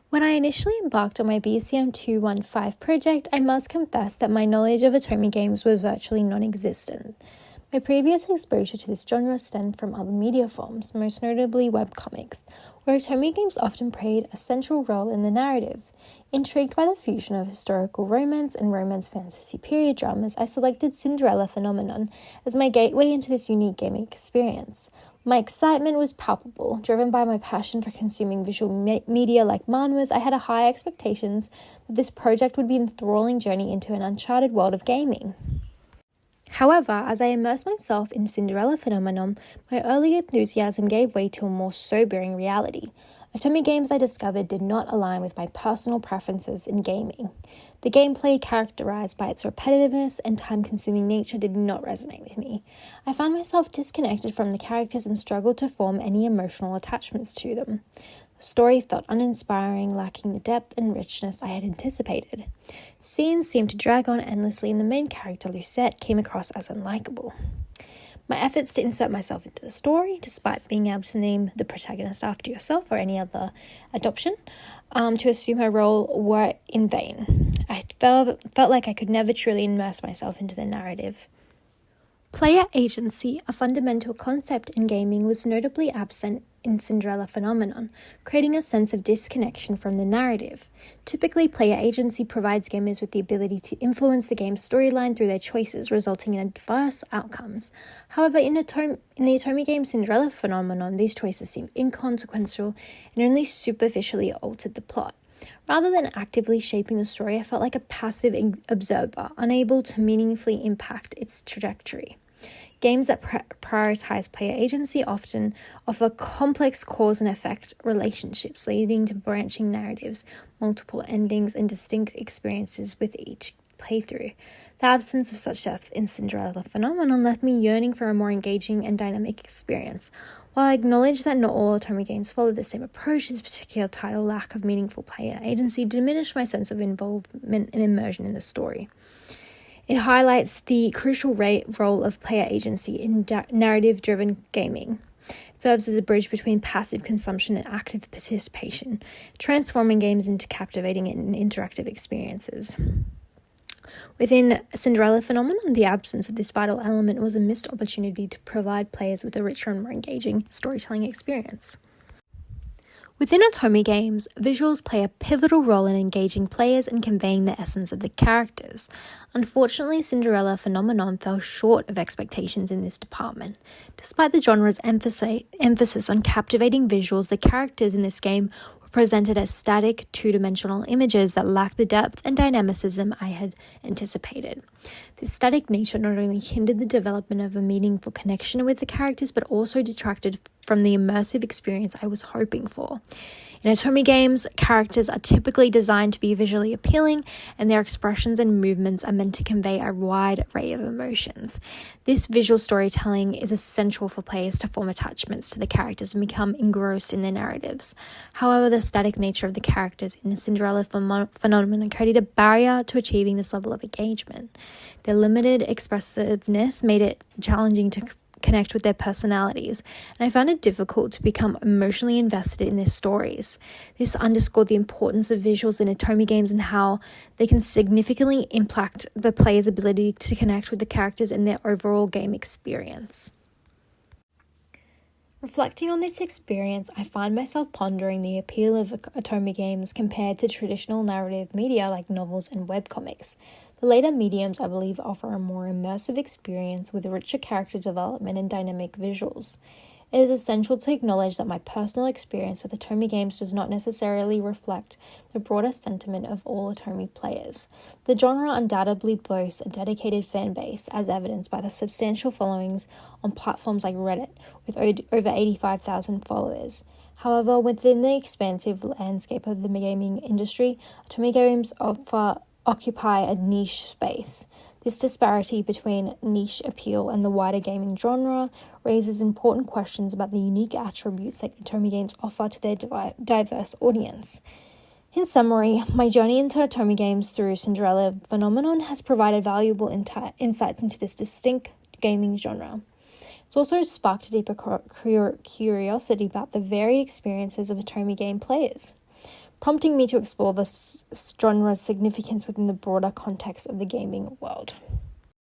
When I initially embarked on my BCM 215 project, I must confess that my knowledge of Otome games was virtually non-existent. My previous exposure to this genre stemmed from other media forms, most notably webcomics, where Otome games often played a central role in the narrative. Intrigued by the fusion of historical romance and romance fantasy period dramas, I selected Cinderella Phenomenon as my gateway into this unique gaming experience. My excitement was palpable. Driven by my passion for consuming visual media like manhwas, I had high expectations that this project would be an enthralling journey into an uncharted world of gaming. However, as I immersed myself in Cinderella Phenomenon, my early enthusiasm gave way to a more sobering reality. Otome games, I discovered, did not align with my personal preferences in gaming. The gameplay, characterized by its repetitiveness and time-consuming nature, did not resonate with me. I found myself disconnected from the characters and struggled to form any emotional attachments to them. The story felt uninspiring, lacking the depth and richness I had anticipated. Scenes seemed to drag on endlessly, and the main character, Lucette, came across as unlikable. My efforts to insert myself into the story, despite being able to name the protagonist after yourself or any other adoption, to assume her role, were in vain. I felt like I could never truly immerse myself into the narrative. Player agency, a fundamental concept in gaming, was notably absent in Cinderella Phenomenon, creating a sense of disconnection from the narrative. Typically, player agency provides gamers with the ability to influence the game's storyline through their choices, resulting in adverse outcomes. However, in the Otome game Cinderella Phenomenon, these choices seemed inconsequential and only superficially altered the plot. Rather than actively shaping the story, I felt like a passive observer, unable to meaningfully impact its trajectory. Games that prioritize player agency often offer complex cause and effect relationships, leading to branching narratives, multiple endings, and distinct experiences with each playthrough. The absence of such depth in Cinderella Phenomenon left me yearning for a more engaging and dynamic experience. While I acknowledge that not all Otome games follow the same approach, this particular title lack of meaningful player agency diminished my sense of involvement and immersion in the story. It highlights the crucial role of player agency in narrative-driven gaming. It serves as a bridge between passive consumption and active participation, transforming games into captivating and interactive experiences. Within Cinderella Phenomenon, the absence of this vital element was a missed opportunity to provide players with a richer and more engaging storytelling experience. Within Otome games, visuals play a pivotal role in engaging players and conveying the essence of the characters. Unfortunately, Cinderella Phenomenon fell short of expectations in this department. Despite the genre's emphasis on captivating visuals, the characters in this game were presented as static, two-dimensional images that lacked the depth and dynamicism I had anticipated. This static nature not only hindered the development of a meaningful connection with the characters, but also detracted from the immersive experience I was hoping for. In Otome games, characters are typically designed to be visually appealing, and their expressions and movements are meant to convey a wide array of emotions. This visual storytelling is essential for players to form attachments to the characters and become engrossed in their narratives. However, the static nature of the characters in the Cinderella Phenomenon created a barrier to achieving this level of engagement. Their limited expressiveness made it challenging to connect with their personalities, and I found it difficult to become emotionally invested in their stories. This underscored the importance of visuals in Otome games and how they can significantly impact the player's ability to connect with the characters and their overall game experience. Reflecting on this experience, I find myself pondering the appeal of Otome games compared to traditional narrative media like novels and webcomics. The later mediums, I believe, offer a more immersive experience with richer character development and dynamic visuals. It is essential to acknowledge that my personal experience with Otome games does not necessarily reflect the broader sentiment of all Otome players. The genre undoubtedly boasts a dedicated fan base, as evidenced by the substantial followings on platforms like Reddit, with over 85,000 followers. However, within the expansive landscape of the gaming industry, Otome games occupy a niche space. This disparity between niche appeal and the wider gaming genre raises important questions about the unique attributes that Otome games offer to their diverse audience. In summary, my journey into Otome games through Cinderella Phenomenon has provided valuable insights into this distinct gaming genre. It's also sparked a deeper curiosity about the varied experiences of Otome game players. prompting me to explore this genre's significance within the broader context of the gaming world.